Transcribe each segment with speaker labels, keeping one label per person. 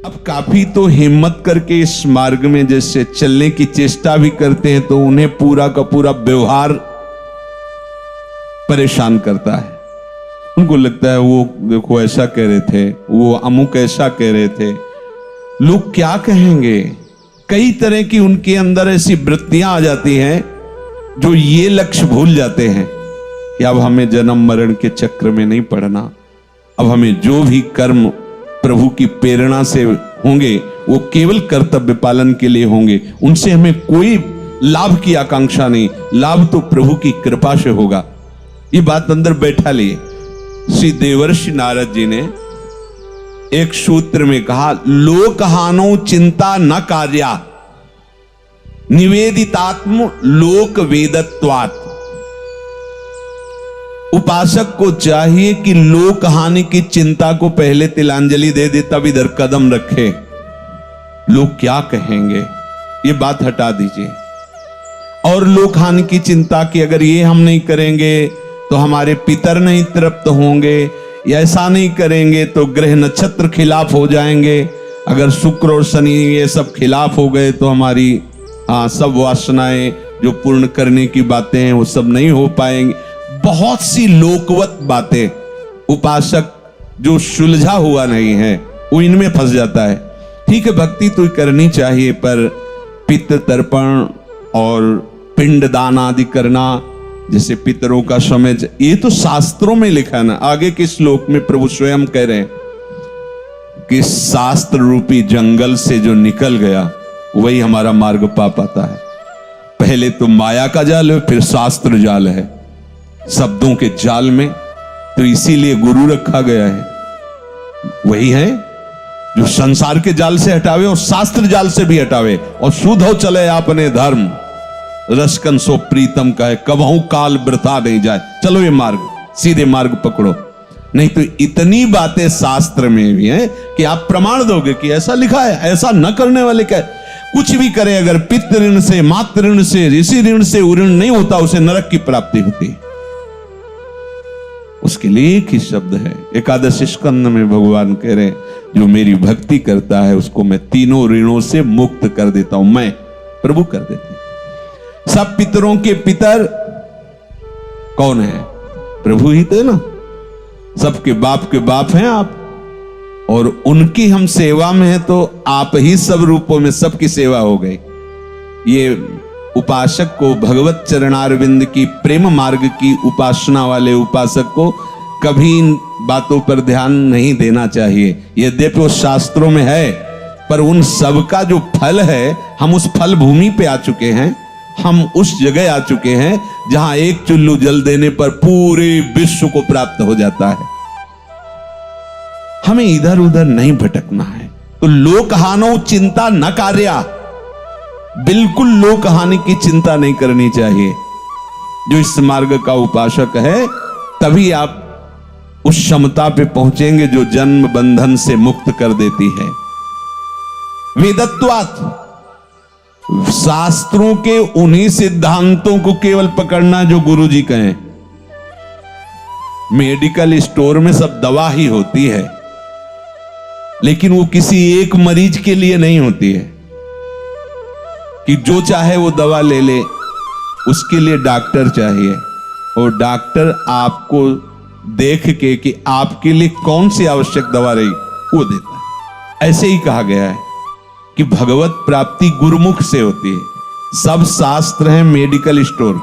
Speaker 1: अब काफी तो हिम्मत करके इस मार्ग में जैसे चलने की चेष्टा भी करते हैं, तो उन्हें पूरा का पूरा व्यवहार परेशान करता है। उनको लगता है वो देखो ऐसा कह रहे थे, वो अमुक ऐसा कह रहे थे, लोग क्या कहेंगे। कई तरह की उनके अंदर ऐसी वृत्तियां आ जाती हैं जो ये लक्ष्य भूल जाते हैं कि अब हमें जन्म मरण के चक्र में नहीं पड़ना। अब हमें जो भी कर्म प्रभु की प्रेरणा से होंगे वो केवल कर्तव्य पालन के लिए होंगे, उनसे हमें कोई लाभ की आकांक्षा नहीं, लाभ तो प्रभु की कृपा से होगा। ये बात अंदर बैठा लिए। श्री देवर्षि नारद जी ने एक सूत्र में कहा, लोकहानो चिंता न कार्या निवेदितात्म लोक वेदत्वात्। उपासक को चाहिए कि लोक हानि की चिंता को पहले तिलांजलि दे दे, तब इधर कदम रखे। लोग क्या कहेंगे ये बात हटा दीजिए। और लोक हानि की चिंता की अगर ये हम नहीं करेंगे तो हमारे पितर नहीं तृप्त होंगे, या ऐसा नहीं करेंगे तो ग्रह नक्षत्र खिलाफ हो जाएंगे, अगर शुक्र और शनि ये सब खिलाफ हो गए तो हमारी सब वासनाएं जो पूर्ण करने की बातें हैं वो सब नहीं हो पाएंगे। बहुत सी लोकवत बातें उपासक जो सुलझा हुआ नहीं है वो इनमें फंस जाता है। ठीक है, भक्ति तो करनी चाहिए, पर पितृ तर्पण और पिंडदान आदि करना, जैसे पितरों का समय, ये तो शास्त्रों में लिखा है ना। आगे के श्लोक में प्रभु स्वयं कह रहे हैं कि शास्त्र रूपी जंगल से जो निकल गया वही हमारा मार्ग पा पाता है। पहले तो माया का जाल है, फिर शास्त्र जाल है, शब्दों के जाल में। तो इसीलिए गुरु रखा गया है। वही है जो संसार के जाल से हटावे और शास्त्र जाल से भी हटावे, और शुद्ध हो चले आपने धर्म। रसकन सो प्रीतम का है, कबहू काल वृथा नहीं जाए। चलो ये मार्ग, सीधे मार्ग पकड़ो। नहीं तो इतनी बातें शास्त्र में भी हैं कि आप प्रमाण दोगे कि ऐसा लिखा है, ऐसा न करने वाले क्या। कुछ भी करे, अगर पितृ ऋण से, मातृ ऋण से, ऋषि ऋण से ऋण नहीं होता, उसे नरक की प्राप्ति होती है। उसके लिए एक ही शब्द है। एकादश स्कंद में भगवान कह रहे हैं, जो मेरी भक्ति करता है उसको मैं तीनों ऋणों से मुक्त कर देता हूं। मैं प्रभु कर देते हैं। सब पितरों के पितर कौन है? प्रभु ही तो है ना। सबके बाप के बाप हैं आप, और उनकी हम सेवा में है तो आप ही सब रूपों में सबकी सेवा हो गई। ये उपासक को भगवत चरणारविंद की प्रेम मार्ग की उपासना वाले उपासक को कभी इन बातों पर ध्यान नहीं देना चाहिए। यद्यपि वो शास्त्रों में है, पर उन सब का जो फल है, हम उस फल भूमि पे आ चुके हैं। हम उस जगह आ चुके हैं जहां एक चुल्लू जल देने पर पूरे विश्व को प्राप्त हो जाता है। हमें इधर उधर नहीं भटकना है। तो लोकहानो चिंता न कार्या, बिल्कुल लोक हानि की चिंता नहीं करनी चाहिए। जो इस मार्ग का उपासक है, तभी आप उस क्षमता पे पहुंचेंगे जो जन्म बंधन से मुक्त कर देती है। वेदत्वात्, शास्त्रों के उन्हीं सिद्धांतों को केवल पकड़ना जो गुरु जी कहें। मेडिकल स्टोर में सब दवा ही होती है, लेकिन वो किसी एक मरीज के लिए नहीं होती है कि जो चाहे वो दवा ले ले। उसके लिए डॉक्टर चाहिए, और डॉक्टर आपको देख के कि आपके लिए कौन सी आवश्यक दवा रही वो देता है। ऐसे ही कहा गया है कि भगवत प्राप्ति गुरुमुख से होती है। सब शास्त्र हैं मेडिकल स्टोर,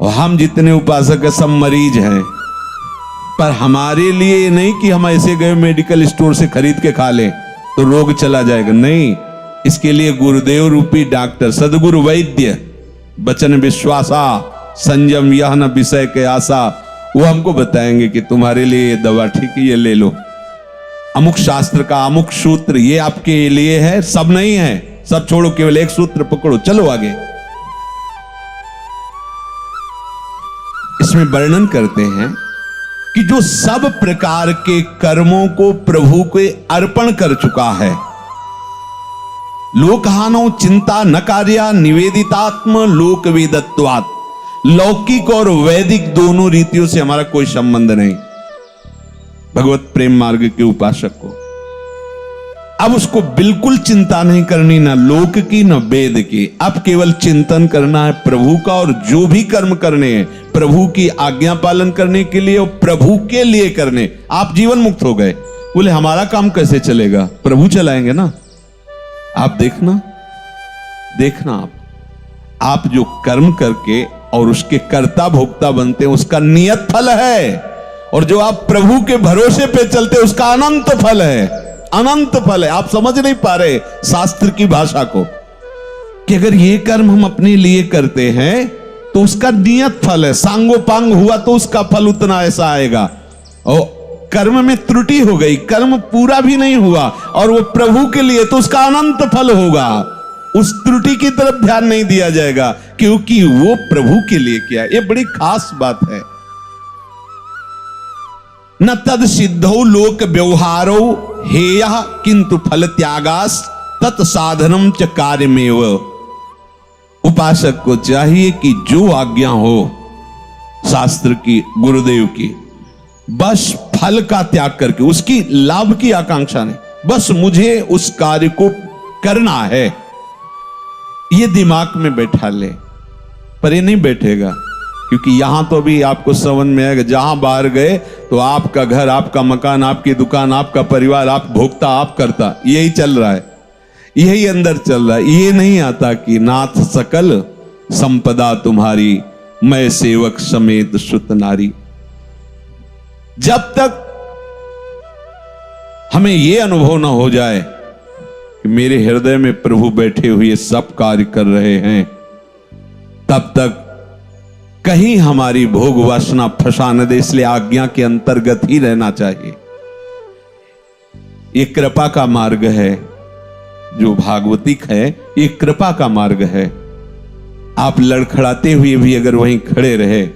Speaker 1: और हम जितने उपासक हैं सब मरीज हैं। पर हमारे लिए ये नहीं कि हम ऐसे गए मेडिकल स्टोर से खरीद के खा लें तो रोग चला जाएगा, नहीं। इसके लिए गुरुदेव रूपी डॉक्टर, सदगुरु वैद्य, वचन विश्वासा संयम यह न विषय के आशा, वो हमको बताएंगे कि तुम्हारे लिए ये दवा ठीक है, ये ले लो। अमुक शास्त्र का अमुक सूत्र ये आपके लिए है, सब नहीं है। सब छोड़ो, केवल एक सूत्र पकड़ो, चलो आगे। इसमें वर्णन करते हैं कि जो सब प्रकार के कर्मों को प्रभु के अर्पण कर चुका है, लोकहानो चिंता न कार्या निवेदितात्म लोक वेदत्वात्, लौकिक और वैदिक दोनों रीतियों से हमारा कोई संबंध नहीं। भगवत प्रेम मार्ग के उपासक को अब उसको बिल्कुल चिंता नहीं करनी, ना लोक की ना वेद की। अब केवल चिंतन करना है प्रभु का, और जो भी कर्म करने हैं प्रभु की आज्ञा पालन करने के लिए और प्रभु के लिए करने। आप जीवन मुक्त हो गए। बोले हमारा काम कैसे चलेगा? प्रभु चलाएंगे ना। आप देखना आप जो कर्म करके और उसके कर्ता भोक्ता बनते हैं उसका नियत फल है, और जो आप प्रभु के भरोसे पे चलते हैं उसका अनंत फल है। अनंत फल है। आप समझ नहीं पा रहे शास्त्र की भाषा को, कि अगर ये कर्म हम अपने लिए करते हैं तो उसका नियत फल है। सांगोपांग हुआ तो उसका फल उतना ऐसा आएगा, और कर्म में त्रुटि हो गई, कर्म पूरा भी नहीं हुआ और वो प्रभु के लिए, तो उसका अनंत फल होगा। उस त्रुटि की तरफ ध्यान नहीं दिया जाएगा, क्योंकि वो प्रभु के लिए किया। ये बड़ी खास बात है। न तद सिद्धौ लोक व्यवहारो हेय किंतु फल त्यागास तत्साधनम च कार्यमेव। उपासक को चाहिए कि जो आज्ञा हो शास्त्र की, गुरुदेव की, बस फल का त्याग करके, उसकी लाभ की आकांक्षा नहीं, बस मुझे उस कार्य को करना है, ये दिमाग में बैठा ले। पर ये नहीं बैठेगा, क्योंकि यहां तो अभी आपको समझ में आएगा, जहां बाहर गए तो आपका घर, आपका मकान, आपकी दुकान, आपका परिवार, आप भोगता, आप करता, यही चल रहा है, यही अंदर चल रहा है। ये नहीं आता कि नाथ सकल संपदा तुम्हारी, मैं सेवक समेत सुत नारी। जब तक हमें यह अनुभव न हो जाए कि मेरे हृदय में प्रभु बैठे हुए सब कार्य कर रहे हैं, तब तक कहीं हमारी भोग वासना फंसा न दे। इसलिए आज्ञा के अंतर्गत ही रहना चाहिए। ये कृपा का मार्ग है, जो भागवतिक है, ये कृपा का मार्ग है। आप लड़खड़ाते हुए भी अगर वहीं खड़े रहे,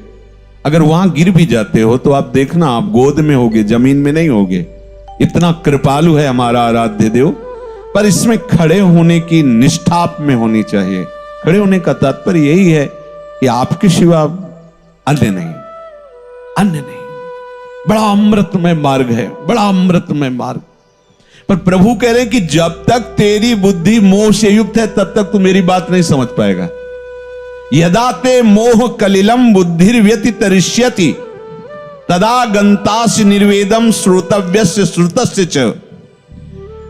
Speaker 1: अगर वहां गिर भी जाते हो तो आप देखना, आप गोद में होगे, जमीन में नहीं होगे। इतना कृपालु है हमारा आराध्य देव। पर इसमें खड़े होने की निष्ठा आप में होनी चाहिए। खड़े होने का तात्पर्य यही है कि आपके सिवा अन्य नहीं। बड़ा अमृतमय मार्ग है, बड़ा अमृतमय मार्ग। पर प्रभु कह रहे हैं कि जब तक तेरी बुद्धि मोह से युक्त है तब तक तू मेरी बात नहीं समझ पाएगा। यदा ते मोह कलिलम बुद्धिर्व्यतितरिष्यति तदा गंतास्य निर्वेदम श्रोतव्यस्य श्रुतस्य च।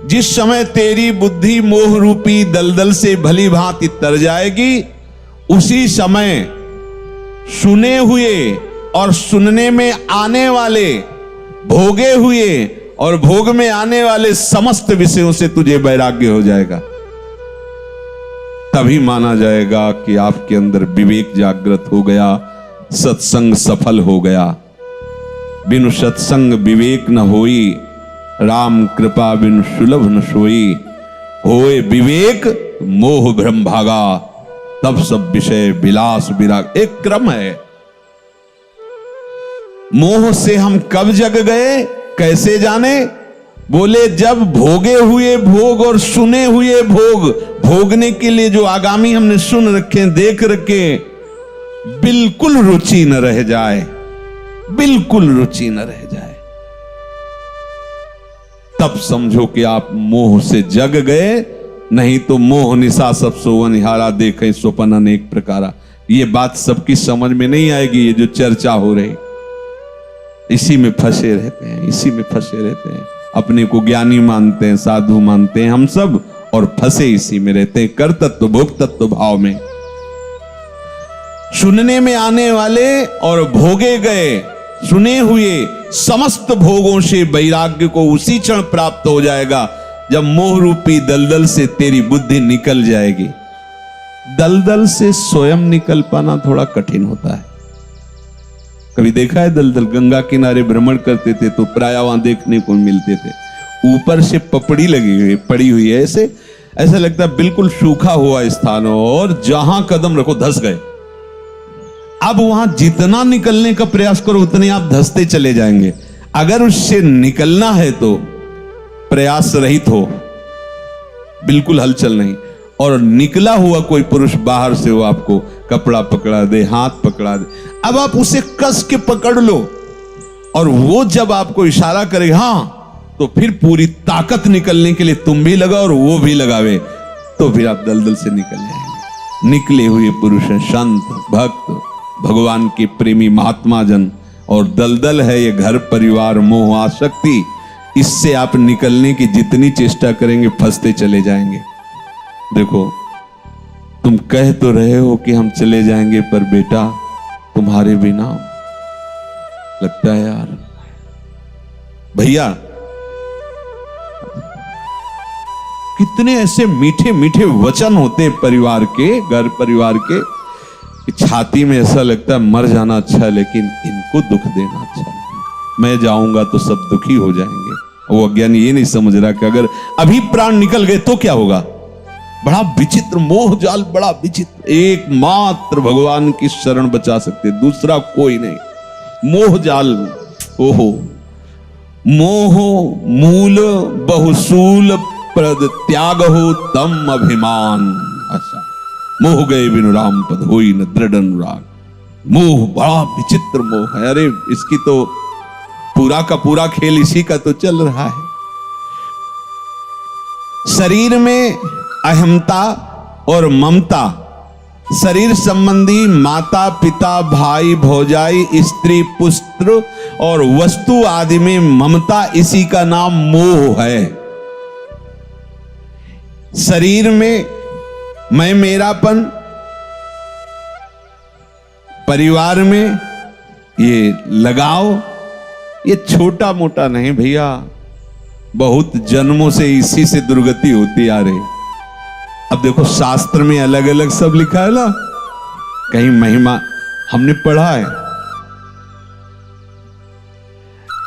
Speaker 1: जिस समय तेरी बुद्धि मोह रूपी दलदल से भली भांति तर जाएगी, उसी समय सुने हुए और सुनने में आने वाले, भोगे हुए और भोग में आने वाले समस्त विषयों से तुझे वैराग्य हो जाएगा। तभी माना जाएगा कि आपके अंदर विवेक जागृत हो गया, सत्संग सफल हो गया। बिनु सत्संग विवेक न होई, राम कृपा बिनु सुलभ न सोई। होए विवेक मोह भ्रम भागा, तब सब विषय विलास विराग। एक क्रम है। मोह से हम कब जग गए, कैसे जाने? बोले जब भोगे हुए भोग और सुने हुए भोग, भोगने के लिए जो आगामी हमने सुन रखे, देख रखे, बिल्कुल रुचि न रह जाए, बिल्कुल रुचि न रह जाए, तब समझो कि आप मोह से जग गए। नहीं तो मोह निशा सब सोवन हारा, देखे स्वपन अनेक प्रकारा। ये बात सबकी समझ में नहीं आएगी। ये जो चर्चा हो रही, इसी में फंसे रहते हैं, इसी में फंसे रहते हैं। अपने को ज्ञानी मानते हैं, साधु मानते हैं हम सब, और फंसे इसी में रहते हैं, कर तत्व भोग तत्व भाव में। सुनने में आने वाले और भोगे गए, सुने हुए समस्त भोगों से वैराग्य को उसी क्षण प्राप्त हो जाएगा जब मोह रूपी दलदल से तेरी बुद्धि निकल जाएगी। दलदल से स्वयं निकल पाना थोड़ा कठिन होता है। कभी देखा है दलदल? गंगा किनारे भ्रमण करते थे तो प्राय वहां देखने को मिलते थे। ऊपर से पपड़ी लगी हुई पड़ी हुई है, ऐसा लगता है बिल्कुल सूखा हुआ स्थान हो, और जहां कदम रखो धंस गए। अब वहां जितना निकलने का प्रयास करो उतने आप धंसते चले जाएंगे। अगर उससे निकलना है तो प्रयास रहित हो, बिल्कुल हलचल नहीं, और निकला हुआ कोई पुरुष बाहर से हो, आपको कपड़ा पकड़ा दे, हाथ पकड़ा दे, अब आप उसे कस के पकड़ लो, और वो जब आपको इशारा करे हाँ तो फिर पूरी ताकत निकलने के लिए तुम भी लगाओ और वो भी लगावे, तो फिर आप दलदल से निकल जाएंगे। निकले हुए पुरुष हैं संत भक्त, भगवान के प्रेमी महात्मा जन, और दलदल है ये घर परिवार मोह आसक्ति। इससे आप निकलने की जितनी चेष्टा करेंगे फंसते चले जाएंगे। देखो, तुम कह तो रहे हो कि हम चले जाएंगे, पर बेटा तुम्हारे बिना लगता है यार। भैया, कितने ऐसे मीठे मीठे वचन होते हैं परिवार के, घर परिवार के, कि छाती में ऐसा लगता है मर जाना अच्छा है, लेकिन इनको दुख देना अच्छा नहीं। मैं जाऊंगा तो सब दुखी हो जाएंगे। वो अज्ञानी ये नहीं समझ रहा कि अगर अभी प्राण निकल गए तो क्या होगा। बड़ा विचित्र मोह जाल, बड़ा विचित्र। एकमात्र भगवान की शरण बचा सकते, दूसरा कोई नहीं। मोह जाल, ओहो, मोह मूल बहुसूल प्रद त्याग हो तम अभिमान। अच्छा, मोह गए बिनु राम पद होई न दृढ़ अनुराग। मोह बड़ा विचित्र मोह है। अरे इसकी तो पूरा का पूरा खेल इसी का तो चल रहा है। शरीर में अहमता और ममता, शरीर संबंधी माता पिता भाई भौजाई स्त्री पुत्र और वस्तु आदि में ममता, इसी का नाम मोह है। शरीर में मैं मेरापन, परिवार में ये लगाव, ये छोटा मोटा नहीं भैया, बहुत जन्मों से इसी से दुर्गति होती आ रही। अब देखो, शास्त्र में अलग अलग सब लिखा है ना, कहीं महिमा हमने पढ़ा है।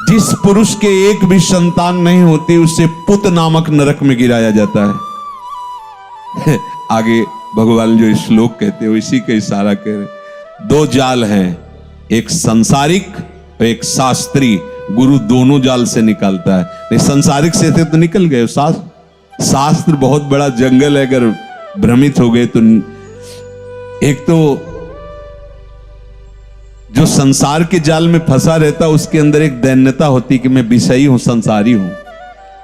Speaker 1: जिस पुरुष के एक भी संतान नहीं होती उसे पुत नामक नरक में गिराया जाता है। आगे भगवान जो श्लोक कहते हैं इसी का इशारा कह रहे। दो जाल हैं, एक सांसारिक और एक शास्त्री। गुरु दोनों जाल से निकालता है। नहीं, सांसारिक से थे तो निकल गए। शास्त्र बहुत बड़ा जंगल है, अगर भ्रमित हो गए तो। एक तो जो संसार के जाल में फंसा रहता उसके अंदर एक दैन्यता होती कि मैं विषयी हूं, संसारी हूं।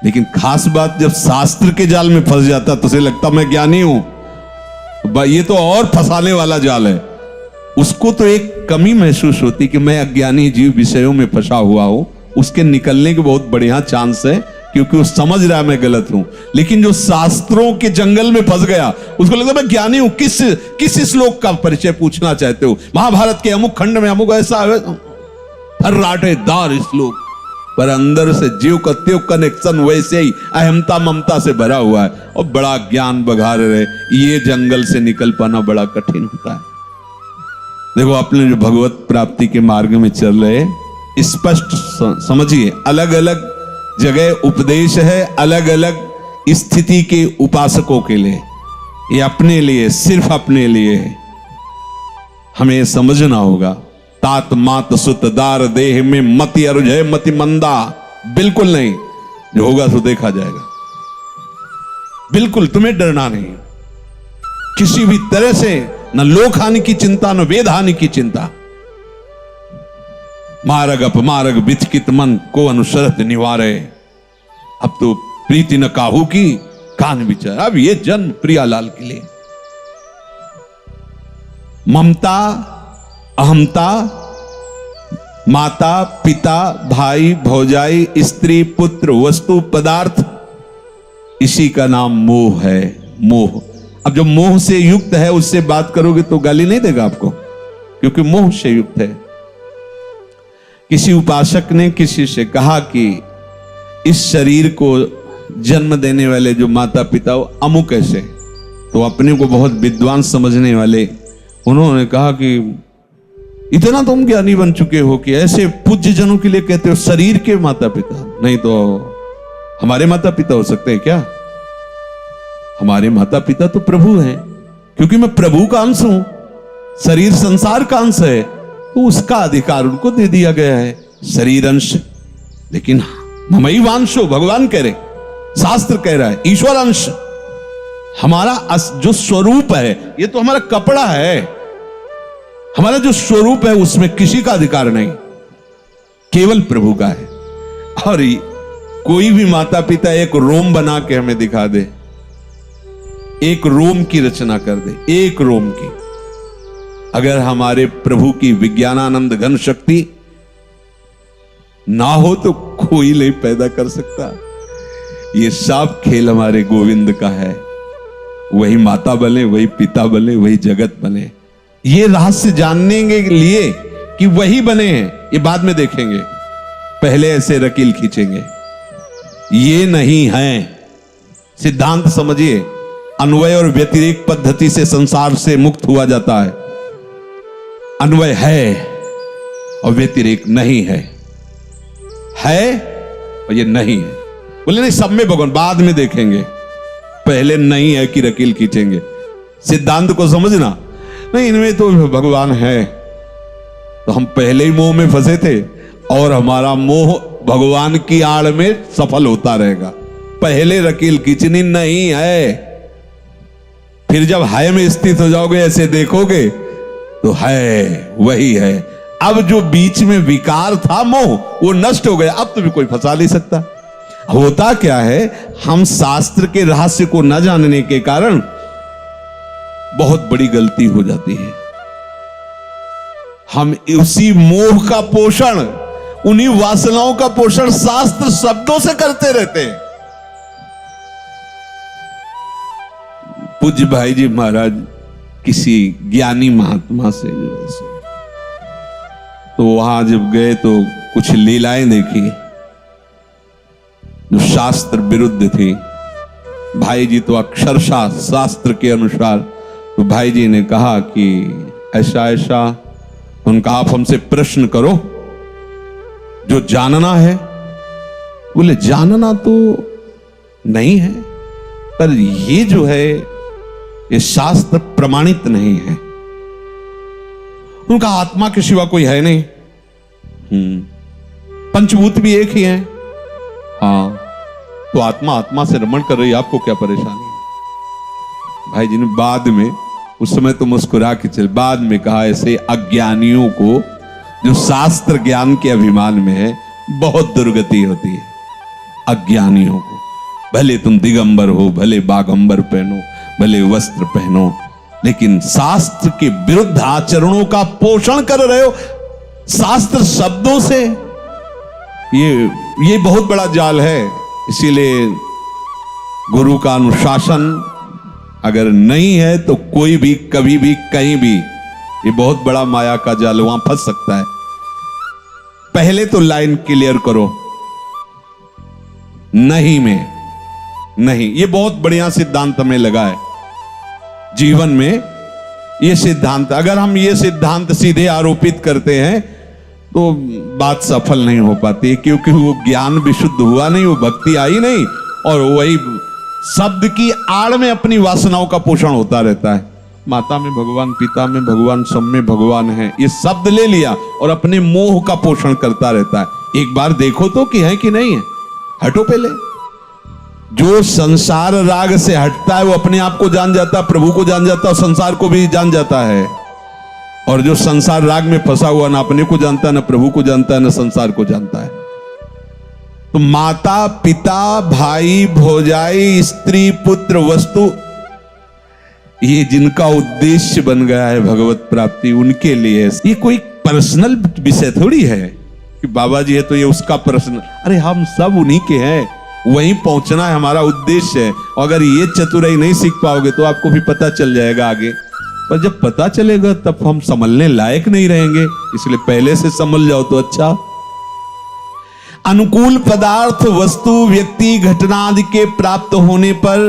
Speaker 1: लेकिन खास बात, जब शास्त्र के जाल में फंस जाता तो उसे लगता मैं ज्ञानी हूं। ये तो और फंसाने वाला जाल है। उसको तो एक कमी महसूस होती कि मैं अज्ञानी जीव विषयों में फंसा हुआ हूं। उसके निकलने के बहुत बढ़िया चांस है, क्योंकि वो समझ रहा है मैं गलत हूं। लेकिन जो शास्त्रों के जंगल में फंस गया उसको लगता मैं ज्ञानी हूं। किस श्लोक का परिचय पूछना चाहते हो? महाभारत के अमुक खंड में अमुक ऐसा है, फर्राटेदार श्लोक, पर अंदर से जीव का त्यो कनेक्शन वैसे ही अहमता ममता से भरा हुआ है और बड़ा ज्ञान बघा रहे। ये जंगल से निकल पाना बड़ा कठिन होता है। देखो, अपने जो भगवत प्राप्ति के मार्ग में चल रहे, स्पष्ट समझिए, अलग अलग जगह उपदेश है, अलग अलग स्थिति के उपासकों के लिए। ये अपने लिए, सिर्फ अपने लिए है। हमें समझना होगा। तात मात सुत दार देह में मति अरुझ मति मंदा। बिल्कुल नहीं, जो होगा सो देखा जाएगा। बिल्कुल तुम्हें डरना नहीं, किसी भी तरह से, न लोक हानि की चिंता न वेद हानि की चिंता। मारग अपमारग विचकित मन को अनुसरत निवारे। अब तो प्रीति न काहू की कान विचार। अब ये जन्म प्रियालाल के लिए। ममता, अहमता, माता पिता भाई भौजाई स्त्री पुत्र वस्तु पदार्थ, इसी का नाम मोह है। मोह। अब जो मोह से युक्त है उससे बात करोगे तो गाली नहीं देगा आपको, क्योंकि मोह से युक्त है। किसी उपासक ने किसी से कहा कि इस शरीर को जन्म देने वाले जो माता पिता हो अमुक ऐसे, तो अपने को बहुत विद्वान समझने वाले उन्होंने कहा कि इतना तुम ज्ञानी बन चुके हो कि ऐसे पूज्य जनों के लिए कहते हो शरीर के माता पिता, नहीं तो हमारे माता पिता हो सकते हैं क्या? हमारे माता पिता तो प्रभु हैं, क्योंकि मैं प्रभु का अंश हूं। शरीर संसार का अंश है, तो उसका अधिकार उनको दे दिया गया है, शरीर अंश। लेकिन ममई वांशो, भगवान कह रहे, शास्त्र कह रहा है ईश्वर अंश। हमारा जो स्वरूप है ये तो हमारा कपड़ा है। हमारा जो स्वरूप है उसमें किसी का अधिकार नहीं, केवल प्रभु का है। और कोई भी माता पिता एक रोम बना के हमें दिखा दे, एक रोम की रचना कर दे, एक रोम की, अगर हमारे प्रभु की विज्ञानानंद घन शक्ति ना हो तो कोई नहीं पैदा कर सकता। ये सब खेल हमारे गोविंद का है। वही माता बने, वही पिता बने, वही जगत बने। ये रहस्य जानने के लिए कि वही बने हैं, ये बाद में देखेंगे, पहले ऐसे रकील खींचेंगे। ये नहीं है। सिद्धांत समझिए, अन्वय और व्यतिरेक पद्धति से संसार से मुक्त हुआ जाता है। अन्वय है और व्यतिरेक नहीं है, है और ये नहीं है। बोले नहीं, सब में भगवान, बाद में देखेंगे, पहले नहीं है कि रकील खींचेंगे। सिद्धांत को समझना, नहीं इनमें तो भगवान है। तो हम पहले ही मोह में फंसे थे और हमारा मोह भगवान की आड़ में सफल होता रहेगा। पहले रकील खींचनी नहीं है, फिर जब है में स्थित हो जाओगे, ऐसे देखोगे तो है, वही है। अब जो बीच में विकार था मोह, वो नष्ट हो गया, अब तो भी कोई फंसा नहीं सकता। होता क्या है, हम शास्त्र के रहस्य को न जानने के कारण बहुत बड़ी गलती हो जाती है। हम उसी मोह का पोषण, उन्हीं वासनाओं का पोषण शास्त्र शब्दों से करते रहते हैं। पूज्य भाई जी महाराज किसी ज्ञानी महात्मा से तो वहां जब गए तो कुछ लीलाएं देखी जो शास्त्र विरुद्ध थी। भाई जी तो अक्षरशः शास्त्र के अनुसार, तो भाई जी ने कहा कि ऐसा ऐसा, उनका आप हमसे प्रश्न करो जो जानना है। बोले जानना तो नहीं है, पर ये जो है ये शास्त्र प्रमाणित नहीं है। उनका आत्मा के सिवा कोई है नहीं, पंचभूत भी एक ही है। हाँ, तो आत्मा आत्मा से रमण कर रही है, आपको क्या परेशानी है? भाई जी ने बाद में, उस समय तो मुस्कुरा के चल, बाद में कहा ऐसे अज्ञानियों को जो शास्त्र ज्ञान के अभिमान में है बहुत दुर्गति होती है। अज्ञानियों को, भले तुम दिगंबर हो, भले बागंबर पहनो, भले वस्त्र पहनो, लेकिन शास्त्र के विरुद्ध आचरणों का पोषण कर रहे हो शास्त्र शब्दों से, ये बहुत बड़ा जाल है। इसीलिए गुरु का अनुशासन अगर नहीं है तो कोई भी कभी भी कहीं भी, ये बहुत बड़ा माया का जाल, वहां फंस सकता है। पहले तो लाइन क्लियर करो, नहीं में नहीं। ये बहुत बढ़िया सिद्धांत हमें लगा है जीवन में। ये सिद्धांत, अगर हम ये सिद्धांत सीधे आरोपित करते हैं तो बात सफल नहीं हो पाती, क्योंकि वो ज्ञान विशुद्ध हुआ नहीं, वो भक्ति आई नहीं, और वही शब्द की आड़ में अपनी वासनाओं का पोषण होता रहता है। माता में भगवान, पिता में भगवान, सब में भगवान है, ये शब्द ले लिया और अपने मोह का पोषण करता रहता है। एक बार देखो तो कि है कि नहीं है, हटो पहले। जो संसार राग से हटता है वो अपने आप को जान जाता है, प्रभु को जान जाता है, और संसार को भी जान जाता है। और जो संसार राग में फंसा हुआ, ना अपने को जानता है, ना प्रभु को जानता है, ना संसार को जानता है। तो माता पिता भाई भौजाई स्त्री पुत्र वस्तु, ये जिनका उद्देश्य बन गया है भगवत प्राप्ति, उनके लिए ये कोई पर्सनल विषय थोड़ी है कि बाबा जी है तो ये उसका पर्सनल। अरे हम सब उन्हीं के हैं, वहीं पहुंचना है हमारा उद्देश्य है। और अगर ये चतुराई नहीं सीख पाओगे तो आपको भी पता चल जाएगा आगे, पर जब पता चलेगा तब हम संभलने लायक नहीं रहेंगे। इसलिए पहले से संभल जाओ तो अच्छा। अनुकूल पदार्थ वस्तु व्यक्ति घटना आदि के प्राप्त होने पर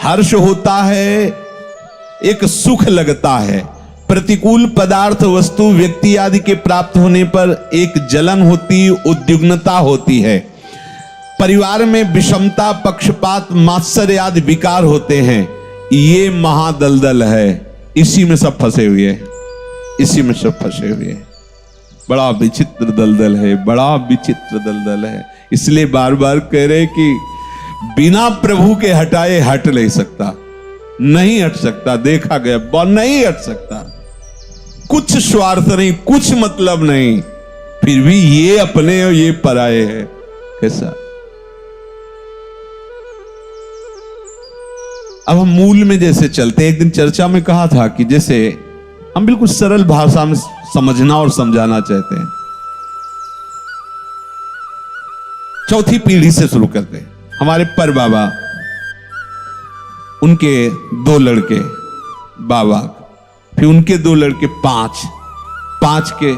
Speaker 1: हर्ष होता है, एक सुख लगता है। प्रतिकूल पदार्थ वस्तु व्यक्ति आदि के प्राप्त होने पर एक जलन होती, उद्विग्नता होती है। परिवार में विषमता, पक्षपात, मात्सर्य आदि विकार होते हैं। ये महादलदल है, इसी में सब फंसे हुए हैं, इसी में सब फंसे हुए हैं। बड़ा विचित्र दलदल है, बड़ा विचित्र दलदल है। इसलिए बार बार कह रहे कि बिना प्रभु के हटाए हट नहीं सकता, नहीं हट सकता। देखा गया नहीं हट सकता, कुछ स्वार्थ नहीं, कुछ मतलब नहीं, फिर भी ये अपने और ये पराये है। कैसा अब हम मूल में जैसे चलते, एक दिन चर्चा में कहा था कि जैसे हम बिल्कुल सरल भाषा में समझना और समझाना चाहते हैं। चौथी पीढ़ी से शुरू करते हैं। हमारे पर बाबा, उनके 2 लड़के बाबा, फिर उनके 2 लड़के 5, 5 के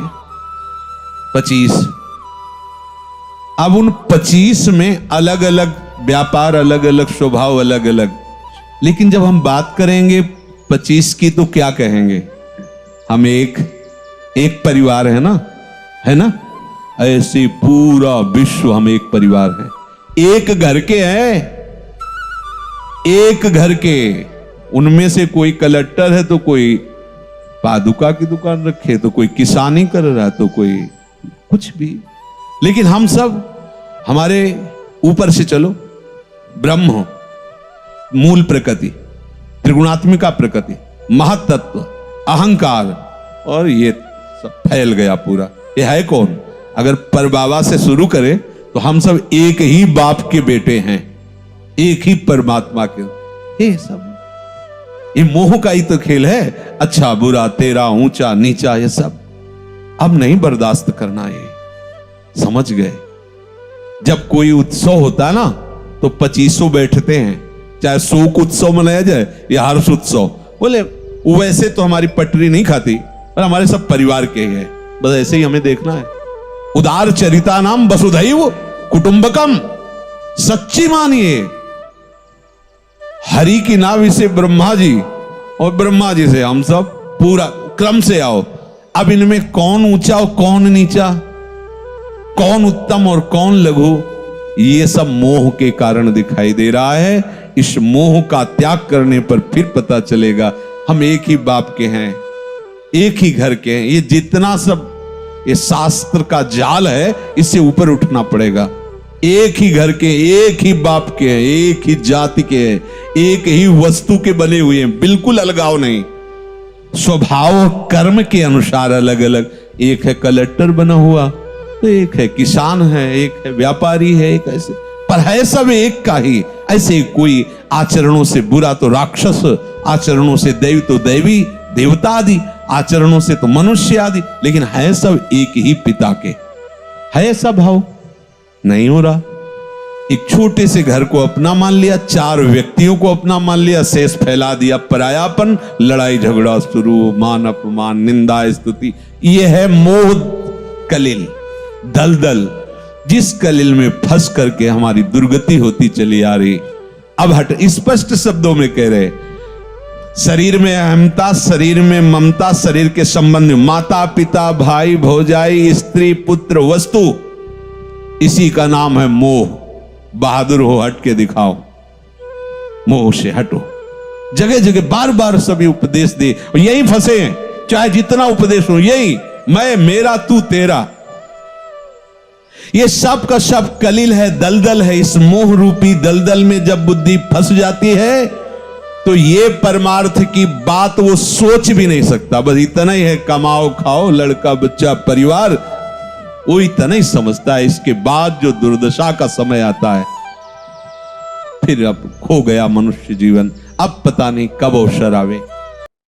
Speaker 1: 25। अब उन 25 में अलग अलग व्यापार, अलग अलग स्वभाव, अलग अलग। लेकिन जब हम बात करेंगे 25 की तो क्या कहेंगे? हम एक परिवार है ना? ऐसे पूरा विश्व हम एक परिवार है, एक घर के हैं, एक घर के। उनमें से कोई कलेक्टर है तो कोई पादुका की दुकान रखे, तो कोई किसानी कर रहा है, तो कोई कुछ भी। लेकिन हम सब, हमारे ऊपर से चलो, ब्रह्म, मूल प्रकृति, त्रिगुणात्मिका प्रकृति, महत्त्व, अहंकार, और ये सब फैल गया पूरा। ये है कौन? अगर परबाबा से शुरू करें तो हम सब एक ही बाप के बेटे हैं, एक ही परमात्मा के। ये सब, ये मोह का ही तो खेल है। अच्छा बुरा, तेरा ऊंचा नीचा, ये सब अब नहीं बर्दाश्त करना। ये समझ गए? जब कोई उत्सव होता है ना तो 2500 बैठते हैं, चाहे शोक उत्सव मनाया जाए या हर्ष उत्सव। बोले वैसे तो हमारी पटरी नहीं खाती, पर हमारे सब परिवार के हैं, बस ऐसे ही हमें देखना है। उदार चरिता नाम वसुधैव कुटुंबकम, सच्ची मानिए। हरि की नाभि से ब्रह्मा जी और ब्रह्मा जी से हम सब, पूरा क्रम से आओ। अब इनमें कौन ऊंचा और कौन नीचा, कौन उत्तम और कौन लघु, ये सब मोह के कारण दिखाई दे रहा है। इस मोह का त्याग करने पर फिर पता चलेगा हम एक ही बाप के हैं, एक ही घर के हैं। ये जितना सब ये शास्त्र का जाल है, इससे ऊपर उठना पड़ेगा। एक ही घर के, एक ही बाप के हैं, एक ही जाति के हैं, एक ही वस्तु के बने हुए हैं, बिल्कुल अलगाव नहीं। स्वभाव कर्म के अनुसार अलग अलग। एक है कलेक्टर बना हुआ, तो एक है किसान है, एक है व्यापारी है, एक ऐसे, पर है सब एक का ही। ऐसे कोई आचरणों से बुरा तो राक्षस, आचरणों से दैव तो दैवी देवता आदि, आचरणों से तो मनुष्य आदि, लेकिन है सब एक ही पिता के। है ऐसा भाव नहीं हो रहा। एक छोटे से घर को अपना मान लिया, 4 व्यक्तियों को अपना मान लिया, शेष फैला दिया परायापन, लड़ाई झगड़ा शुरू, मान अपमान, निंदा स्तुति। यह है मोह कलिल, दलदल, जिस कलिल में फंस करके हमारी दुर्गति होती चली आ रही। अब हट स्पष्ट शब्दों में कह रहे, शरीर में अहमता, शरीर में ममता, शरीर के संबंध, माता पिता भाई भौजाई स्त्री पुत्र वस्तु, इसी का नाम है मोह। बहादुर हो हट के दिखाओ, मोह से हटो। जगह जगह बार बार सभी उपदेश दे, और यही फंसे हैं। चाहे जितना उपदेश हो, यही मैं, मेरा, तू, तेरा, ये सब का सब कलिल है, दलदल है। इस मोह रूपी दलदल में जब बुद्धि फंस जाती है तो ये परमार्थ की बात वो सोच भी नहीं सकता। बस इतना ही है, कमाओ खाओ, लड़का बच्चा परिवार, वो इतना ही समझता है। इसके बाद जो दुर्दशा का समय आता है, फिर अब खो गया मनुष्य जीवन। अब पता नहीं कब अवसर आवे।